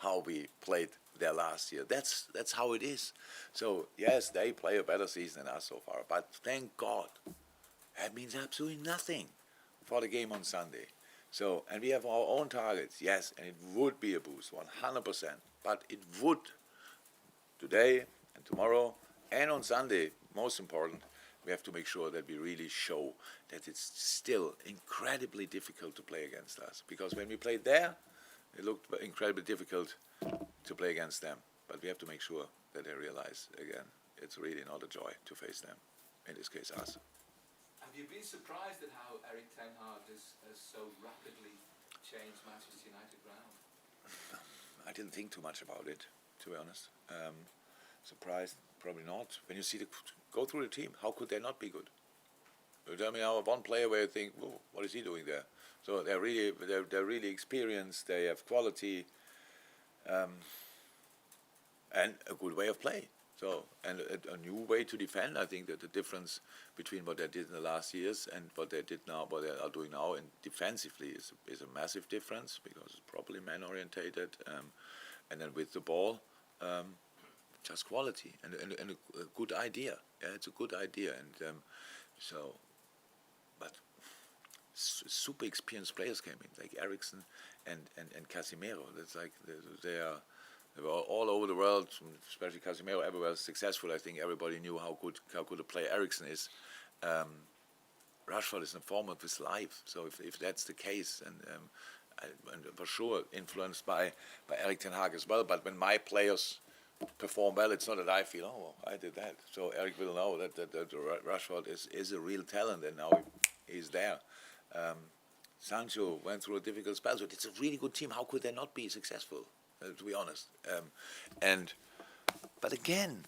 how we played there last year. That's how it is. So yes, they play a better season than us so far, but thank God, that means absolutely nothing for the game on Sunday. So, and we have our own targets, yes, and it would be a boost, 100%. But it would today and tomorrow and on Sunday, most important, we have to make sure that we really show that it's still incredibly difficult to play against us. Because when we played there, it looked incredibly difficult to play against them. But we have to make sure that they realize, again, it's really not a joy to face them, in this case us. Have you been surprised at how Erik ten Hag has so rapidly changed Manchester United ground? I didn't think too much about it, to be honest. Surprised? Probably not. When you see go through the team, how could they not be good? You tell me now one player where you think, whoa, what is he doing there? So they're really experienced. They have quality, and a good way of play. So and a new way to defend. I think that the difference between what they did in the last years and what they did now, what they are doing now, and defensively is a massive difference because it's properly man orientated, and then with the ball. Just quality and a good idea. Yeah, it's a good idea, and but super experienced players came in, like Eriksen and Casemiro. That's like they were all over the world, especially Casemiro. Everywhere successful. I think everybody knew how good a player Eriksen is. Rashford is in the form of his life. So if that's the case, and for sure influenced by Erik ten Hag as well. But when my players perform well, it's not that I feel, oh, well, I did that. So Eric will know that Rashford is a real talent, and now he's there. Sancho went through a difficult spell, so it's a really good team. How could they not be successful, to be honest? But again,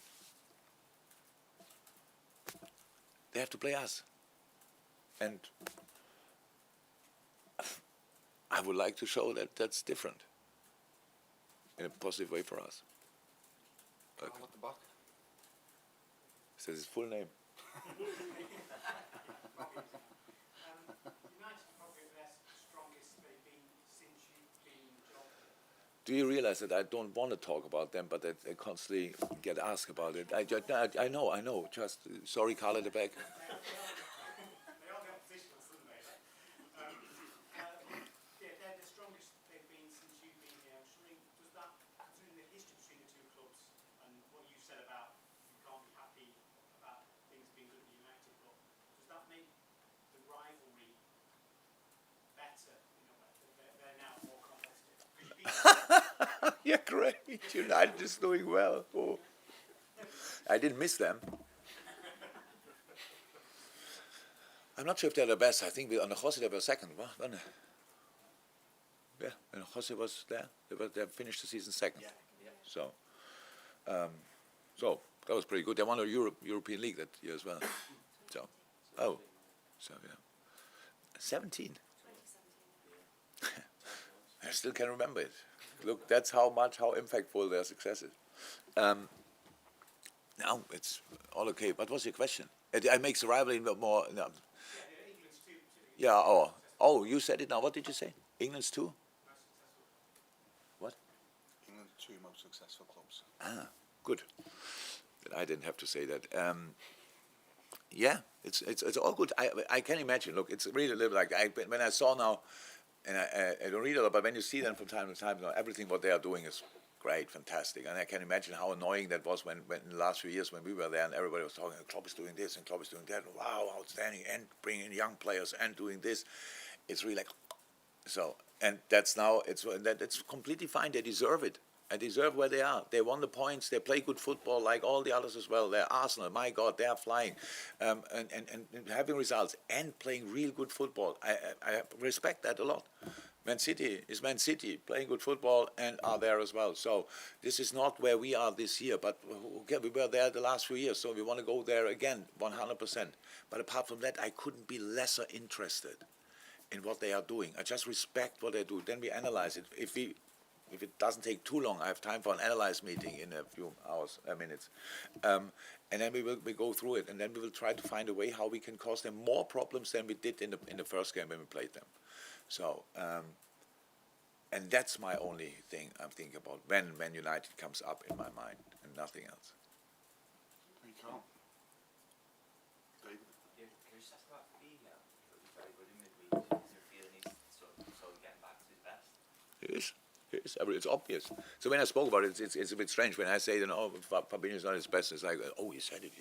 they have to play us. And I would like to show that that's different in a positive way for us. At the back. Says his full name. United probably the strongest they've been since you've been in the job. Do you realize that I don't want to talk about them, but that they constantly get asked about it? I know. Just sorry, Carl at the back. They are the opposition on Sunday. They're the strongest they've been since you've been here. I'm just wondering, does that, considering the history between the two clubs and what you said about you can't be happy about things being good at United, but does that make the rivalry better? You know, they're now more competitive. Yeah, great. United is doing well. Oh. I didn't miss them. I'm not sure if they're the best. I think under Jose they were second. Weren't they? Yeah, and Jose was there. They finished the season second. Yeah. So that was pretty good. They won a European League that year as well. So, yeah, 17. I still can remember it. Look, that's how impactful their success is. Now it's all okay. What was your question? It makes the rivalry more. No. England's too. Yeah. Oh, you said it now. What did you say? England's two? What? England's two most successful clubs. Ah, good. I didn't have to say that. Yeah, it's all good. I can imagine. Look, it's really a little like when I saw now, and I don't read a lot, but when you see them from time to time, everything what they are doing is great, fantastic, and I can imagine how annoying that was when in the last few years when we were there and everybody was talking, Klopp is doing this and Klopp is doing that. Wow, outstanding, and bringing in young players and doing this. It's really like so, and that's now it's completely fine. They deserve it. I deserve where they are. They won the points. They play good football like all the others as well. They're Arsenal. My God, they are flying, and having results and playing real good football. I respect that a lot. Man City is Man City, playing good football and are there as well. So this is not where we are this year, but okay, we were there the last few years, so we want to go there again, 100%. But apart from that, I couldn't be lesser interested in what they are doing. I just respect what they do. Then we analyze it. If it doesn't take too long, I have time for an analyze meeting in a few minutes. And then we go through it, and then we will try to find a way how we can cause them more problems than we did in the first game when we played them. So, And that's my only thing I'm thinking about when United comes up in my mind, and nothing else. You can't. David? Yeah, can you just ask about Fabinho? He was very good in midweek. Does he feel he's sort of getting back to his best? It is. It's obvious. So when I spoke about it, it's a bit strange. When I say, Fabinho is not his best, it's like, oh, he said it.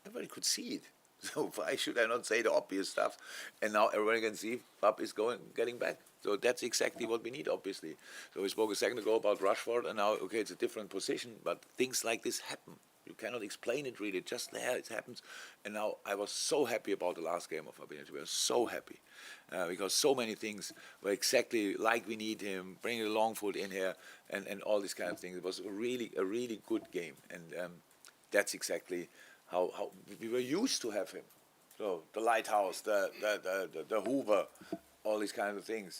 Everybody could see it. So why should I not say the obvious stuff? And now everybody can see Fab is getting back. So that's exactly what we need, obviously. So we spoke a second ago about Rashford, and now, okay, it's a different position, but things like this happen. You cannot explain it really. Just there, it happens. And now I was so happy about the last game of Fabinho. We were so happy because so many things were exactly like we need him, bringing the long foot in here, and all these kind of things. It was a really good game, and that's exactly how we were used to have him. So the lighthouse, the Hoover, all these kind of things.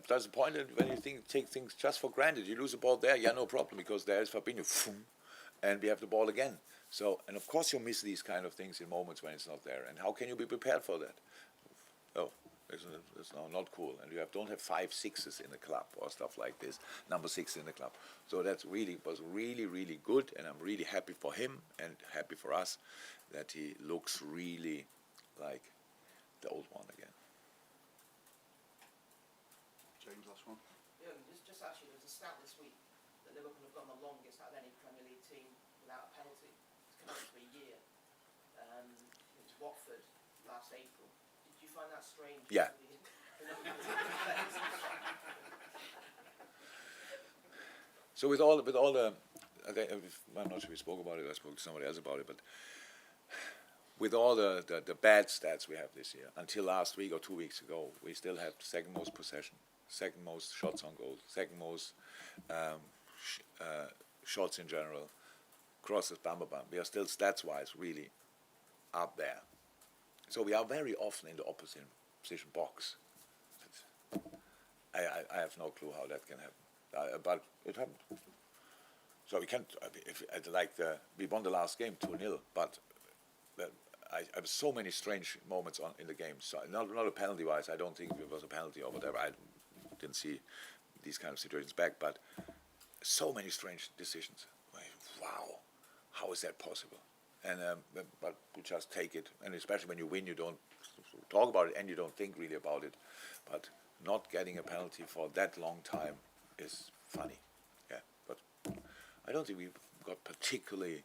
There's a point when you take things just for granted. You lose the ball there, no problem, because there's Fabinho, and we have the ball again. So, and of course you miss these kind of things in moments when it's not there. And how can you be prepared for that? Oh, it's not cool. And don't have 5 6s in the club or stuff like this. Number 6 in the club. So was really good, and I'm really happy for him and happy for us that he looks really like the old one again. James, last one. Yeah, just actually, there was a stat this week that Liverpool have gone the longest out of any Premier League team without a penalty. It's come up to a year. It was Watford last April. Did you find that strange? Yeah. So with all the, I'm not sure we spoke about it. I spoke to somebody else about it, but with all the bad stats we have this year, until last week or 2 weeks ago, we still have second most possession, second most shots on goal, second most shots in general, crosses, bam. We are still stats-wise really up there. So we are very often in the opposite position box. I have no clue how that can happen, but it happened. So we can't. We won the last game 2-0, but I have so many strange moments in the game. So not a penalty-wise. I don't think it was a penalty or whatever. I didn't see these kind of situations back, but so many strange decisions. Wow, how is that possible? And but you just take it, and especially when you win, you don't talk about it and you don't think really about it. But not getting a penalty for that long time is funny. Yeah, but I don't think we got particularly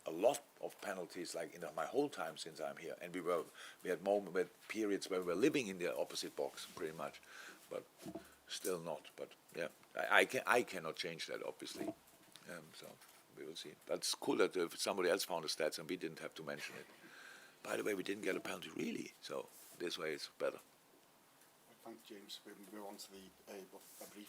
a lot of penalties like in my whole time since I'm here, and we had periods where we were living in the opposite box pretty much, but still not. But yeah, I cannot change that obviously. So we will see. But it's cool that somebody else found the stats and we didn't have to mention it. By the way, we didn't get a penalty really, so this way it's better. Thanks, James. We move on to a brief